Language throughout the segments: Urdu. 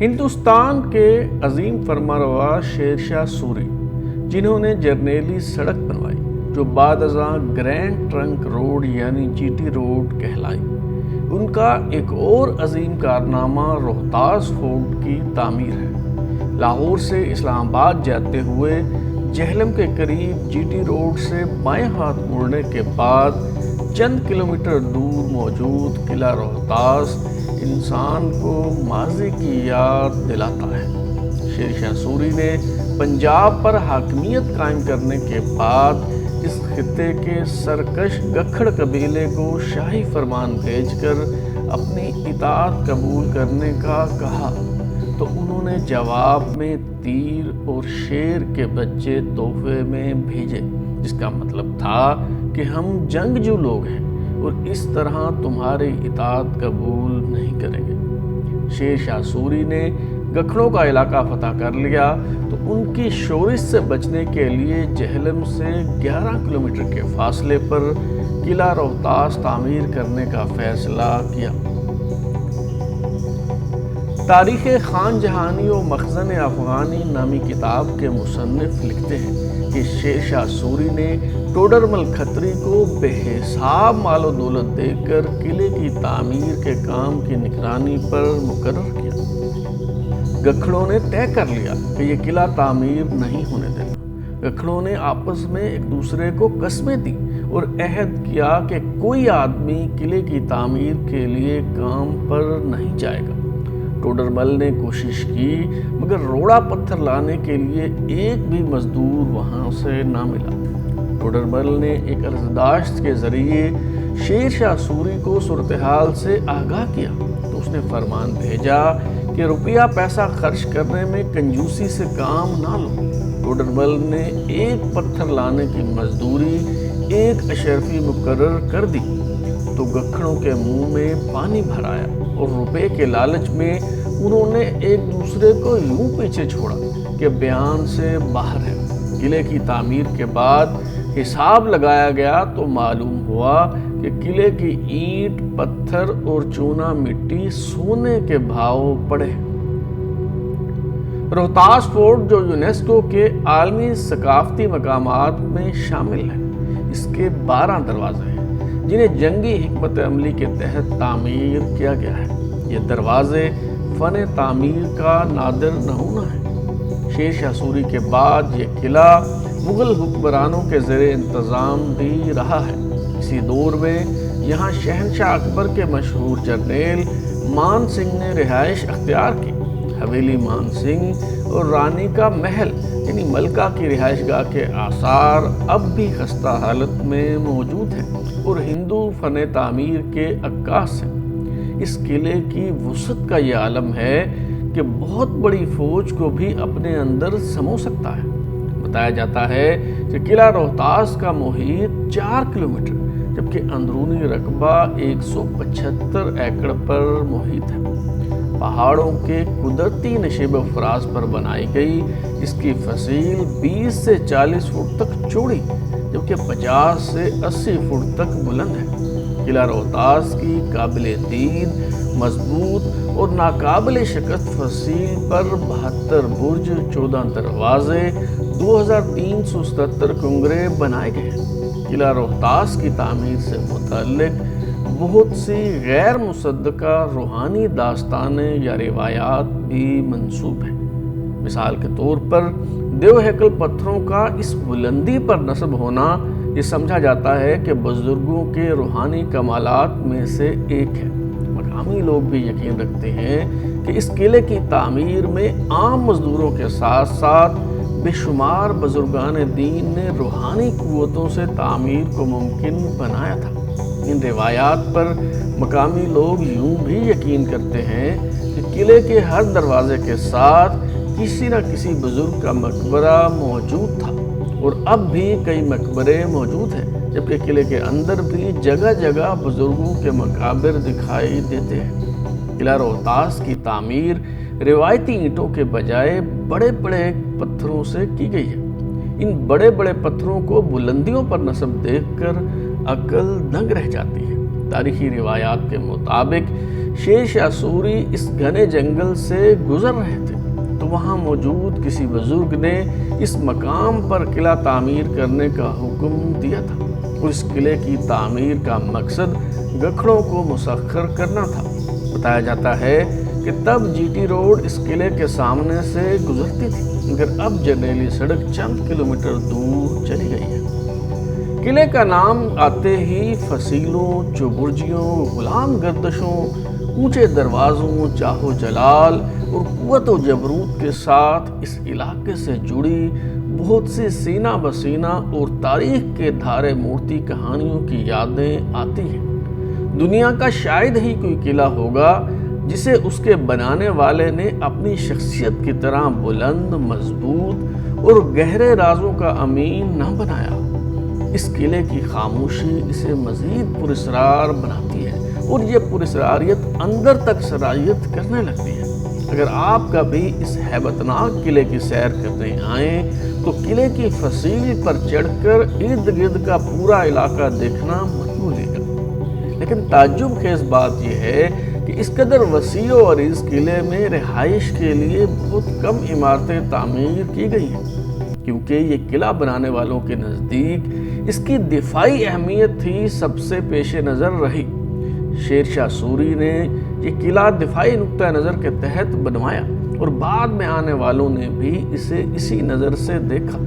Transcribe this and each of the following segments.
ہندوستان کے عظیم فرمانروا شیر شاہ سوری، جنہوں نے جرنیلی سڑک بنوائی جو بعد ازاں گرینڈ ٹرنک روڈ یعنی جی ٹی روڈ کہلائی، ان کا ایک اور عظیم کارنامہ روہتاس فورٹ کی تعمیر ہے۔ لاہور سے اسلام آباد جاتے ہوئے جہلم کے قریب جی ٹی روڈ سے بائیں ہاتھ مڑنے کے بعد چند کلومیٹر دور موجود قلعہ روہتاس انسان کو ماضی کی یاد دلاتا ہے۔ شیر شاہ سوری نے پنجاب پر حاکمیت قائم کرنے کے بعد اس خطے کے سرکش گکھڑ قبیلے کو شاہی فرمان بھیج کر اپنی اطاعت قبول کرنے کا کہا تو انہوں نے جواب میں تیر اور شیر کے بچے تحفے میں بھیجے، جس کا مطلب تھا کہ ہم جنگجو لوگ ہیں اور اس طرح تمہاری اطاعت قبول نہیں کریں گے۔ شیر شاہ سوری نے گکھڑوں کا علاقہ فتح کر لیا تو ان کی شورش سے بچنے کے لیے جہلم سے 11 کلومیٹر کے فاصلے پر قلعہ روہتاس تعمیر کرنے کا فیصلہ کیا۔ تاریخ خان جہانی و مخزن افغانی نامی کتاب کے مصنف لکھتے ہیں کہ شیر شاہ سوری نے ٹوڈرمل کھتری کو بے حساب مال و دولت دے کر قلعے کی تعمیر کے کام کی نگرانی پر مقرر کیا۔ گکھڑوں نے طے کر لیا کہ یہ قلعہ تعمیر نہیں ہونے دینا۔ گکھڑوں نے آپس میں ایک دوسرے کو قسمیں دی اور عہد کیا کہ کوئی آدمی قلعے کی تعمیر کے لیے کام پر نہیں جائے گا۔ ٹوڈرمل نے کوشش کی مگر روڑا پتھر لانے کے لیے ایک بھی مزدور وہاں سے نہ ملا۔ ٹوڈرمل نے ایک عرضداشت کے ذریعے شیر شاہ سوری کو صورتحال سے آگاہ کیا تو اس نے فرمان بھیجا کہ روپیہ پیسہ خرچ کرنے میں کنجوسی سے کام نہ لو۔ ٹوڈرمل نے ایک پتھر لانے کی مزدوری ایک اشرفی مقرر کر دی تو گکھڑوں کے منہ میں پانی بھر آیا اور روپے کے لالچ میں انہوں نے ایک دوسرے کو یوں پیچھے چھوڑا کہ بیان سے باہر ہے۔ قلعے کی تعمیر کے بعد حساب لگایا گیا تو معلوم ہوا کہ قلعے کی اینٹ، پتھر اور چونا مٹی سونے کے بھاؤ پڑے۔ روہتاس فورٹ جو یونیسکو کے عالمی ثقافتی مقامات میں شامل ہے، اس کے 12 دروازے ہیں جنہیں جنگی حکمت عملی کے تحت تعمیر کیا گیا ہے۔ یہ دروازے فن تعمیر کا نادر نمونہ ہیں۔ شیر شاہ سوری کے بعد یہ قلعہ مغل حکمرانوں کے زیر انتظام بھی رہا ہے۔ اسی دور میں یہاں شہنشاہ اکبر کے مشہور جرنیل مان سنگھ نے رہائش اختیار کی۔ حویلی مان سنگھ اور رانی کا محل یعنی ملکہ کی رہائش گاہ کے آثار اب بھی خستہ حالت میں موجود ہیں اور ہندو فن تعمیر کے عکاس ہیں۔ اس قلعے کی وسعت کا یہ عالم ہے کہ بہت بڑی فوج کو بھی اپنے اندر سمو سکتا ہے۔ بتایا جاتا ہے کہ قلعہ روہتاس کا محیط 4 کلومیٹر جبکہ اندرونی رقبہ 175 ایکڑ پر محیط ہے۔ پہاڑوں کے قدرتی نشیب و فراز پر بنائی گئی اس کی فصیل 20 سے 40 فٹ تک چوڑی جبکہ 50 سے 80 فٹ تک بلند ہے۔ قلعہ روہتاس کی قابل دید، مضبوط اور ناقابل شکست فصیل پر 72 برج، 14 دروازے، 2377 کنگرے بنائے گئے ہیں۔ قلعہ روہتاس کی تعمیر سے متعلق بہت سی غیر مصدقہ روحانی داستانیں یا روایات بھی منسوب ہیں۔ مثال کے طور پر دیو ہیکل پتھروں کا اس بلندی پر نصب ہونا یہ سمجھا جاتا ہے کہ بزرگوں کے روحانی کمالات میں سے ایک ہے۔ مقامی لوگ بھی یقین رکھتے ہیں کہ اس قلعے کی تعمیر میں عام مزدوروں کے ساتھ ساتھ بے شمار بزرگان دین نے روحانی قوتوں سے تعمیر کو ممکن بنایا تھا۔ ان روایات پر مقامی لوگ یوں بھی یقین کرتے ہیں کہ قلعے کے ہر دروازے کے ساتھ کسی نہ کسی بزرگ کا مقبرہ موجود تھا اور اب بھی کئی مقبرے موجود ہیں جبکہ قلعے کے اندر بھی جگہ جگہ بزرگوں کے مقابر دکھائی دیتے ہیں۔ قلعہ روہتاس کی تعمیر روایتی اینٹوں کے بجائے بڑے بڑے پتھروں سے کی گئی ہے۔ ان بڑے بڑے پتھروں کو بلندیوں پر نصب دیکھ کر عقل دنگ رہ جاتی ہے۔ تاریخی روایات کے مطابق شیر شاہ سوری اس گھنے جنگل سے گزر رہے تھے تو وہاں موجود کسی بزرگ نے اس مقام پر قلعہ تعمیر کرنے کا حکم دیا تھا اور اس قلعے کی تعمیر کا مقصد گکھڑوں کو مسخر کرنا تھا۔ بتایا جاتا ہے کہ تب جی ٹی روڈ اس قلعے کے سامنے سے گزرتی تھی، مگر اب جرنیلی سڑک چند کلومیٹر دور چلی گئی ہے۔ قلعے کا نام آتے ہی فصیلوں، چوبرجیوں، غلام گردشوں، اونچے دروازوں، جاہ و جلال اور قوت و جبروت کے ساتھ اس علاقے سے جڑی بہت سی سینہ بسینہ اور تاریخ کے دھارے مورتی کہانیوں کی یادیں آتی ہیں۔ دنیا کا شاید ہی کوئی قلعہ ہوگا جسے اس کے بنانے والے نے اپنی شخصیت کی طرح بلند، مضبوط اور گہرے رازوں کا امین نہ بنایا۔ اس قلعے کی خاموشی اسے مزید پراسرار بناتی ہے اور یہ پراسراریت اندر تک سرایت کرنے لگتی ہے۔ اگر آپ کبھی اس ہیبتناک قلعے کی سیر کرنے آئیں تو قلعے کی فصیل پر چڑھ کر ارد گرد کا پورا علاقہ دیکھنا مت بھولیے گا۔ لیکن تعجب خیز بات یہ ہے کہ اس قدر وسیع و عریض قلعے میں رہائش کے لیے بہت کم عمارتیں تعمیر کی گئی ہیں، کیونکہ یہ قلعہ بنانے والوں کے نزدیک اس کی دفاعی اہمیت ہی سب سے پیش نظر رہی۔ شیر شاہ سوری نے یہ قلعہ دفاعی نقطہ نظر کے تحت بنوایا اور بعد میں آنے والوں نے بھی اسے اسی نظر سے دیکھا۔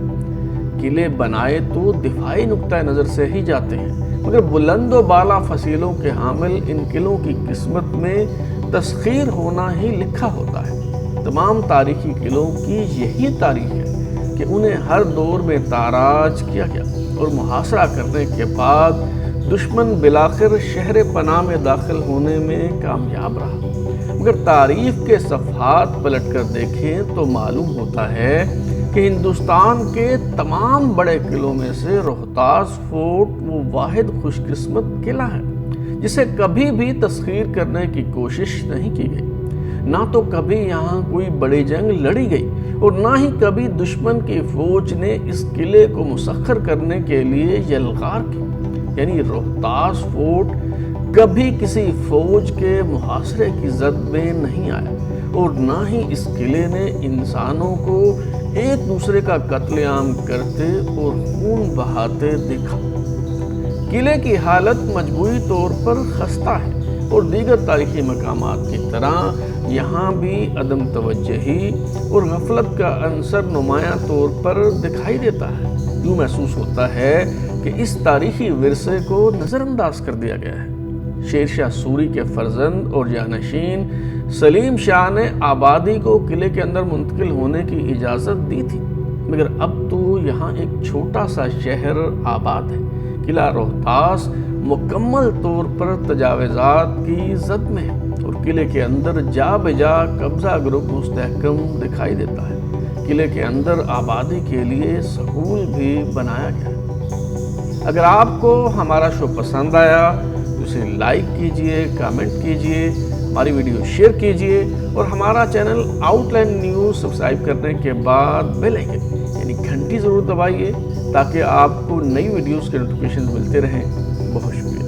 قلعے بنائے تو دفاعی نقطہ نظر سے ہی جاتے ہیں، مگر بلند و بالا فصیلوں کے حامل ان قلعوں کی قسمت میں تسخیر ہونا ہی لکھا ہوتا ہے۔ تمام تاریخی قلعوں کی یہی تاریخ ہے کہ انہیں ہر دور میں تاراج کیا گیا اور محاصرہ کرنے کے بعد دشمن بالآخر شہر پناہ میں داخل ہونے میں کامیاب رہا۔ مگر تاریخ کے صفحات پلٹ کر دیکھیں تو معلوم ہوتا ہے کہ ہندوستان کے تمام بڑے قلعوں میں سے روہتاس فورٹ وہ واحد خوش قسمت قلعہ ہے جسے کبھی بھی تسخیر کرنے کی کوشش نہیں کی گئی۔ نہ تو کبھی یہاں کوئی بڑی جنگ لڑی گئی اور نہ ہی کبھی دشمن کی فوج نے اس قلعے کو مسخر کرنے کے لیے یلغار کی، یعنی روہتاس فورٹ کبھی کسی فوج کے محاصرے کی زد میں نہیں آیا اور نہ ہی اس قلعے نے انسانوں کو ایک دوسرے کا قتل عام کرتے اور خون بہاتے دیکھا۔ قلعے کی حالت مجموعی طور پر خستہ ہے اور دیگر تاریخی مقامات کی طرح یہاں بھی عدم توجہی اور غفلت کا عنصر نمایاں طور پر دکھائی دیتا ہے۔ یوں محسوس ہوتا ہے کہ اس تاریخی ورثے کو نظر انداز کر دیا گیا ہے۔ شیر شاہ سوری کے فرزند اور جانشین سلیم شاہ نے آبادی کو قلعے کے اندر منتقل ہونے کی اجازت دی تھی، مگر اب تو یہاں ایک چھوٹا سا شہر آباد ہے۔ قلعہ روہتاس مکمل طور پر تجاوزات کی زد میں ہے اور قلعے کے اندر جا بجا قبضہ گروپ مستحکم دکھائی دیتا ہے۔ قلعے کے اندر آبادی کے لیے سکول بھی بنایا گیا ہے۔ اگر آپ کو ہمارا شو پسند آیا تو اسے لائک کیجئے، کامنٹ کیجئے، ہماری ویڈیو شیئر کیجئے اور ہمارا channel out line news subscribe کرنے کے بعد بیل آئیکن یعنی گھنٹی ضرور دبائیے تاکہ آپ کو نئی ویڈیوز کے نوٹیفیکیشن ملتے رہیں۔ بہت شکریہ۔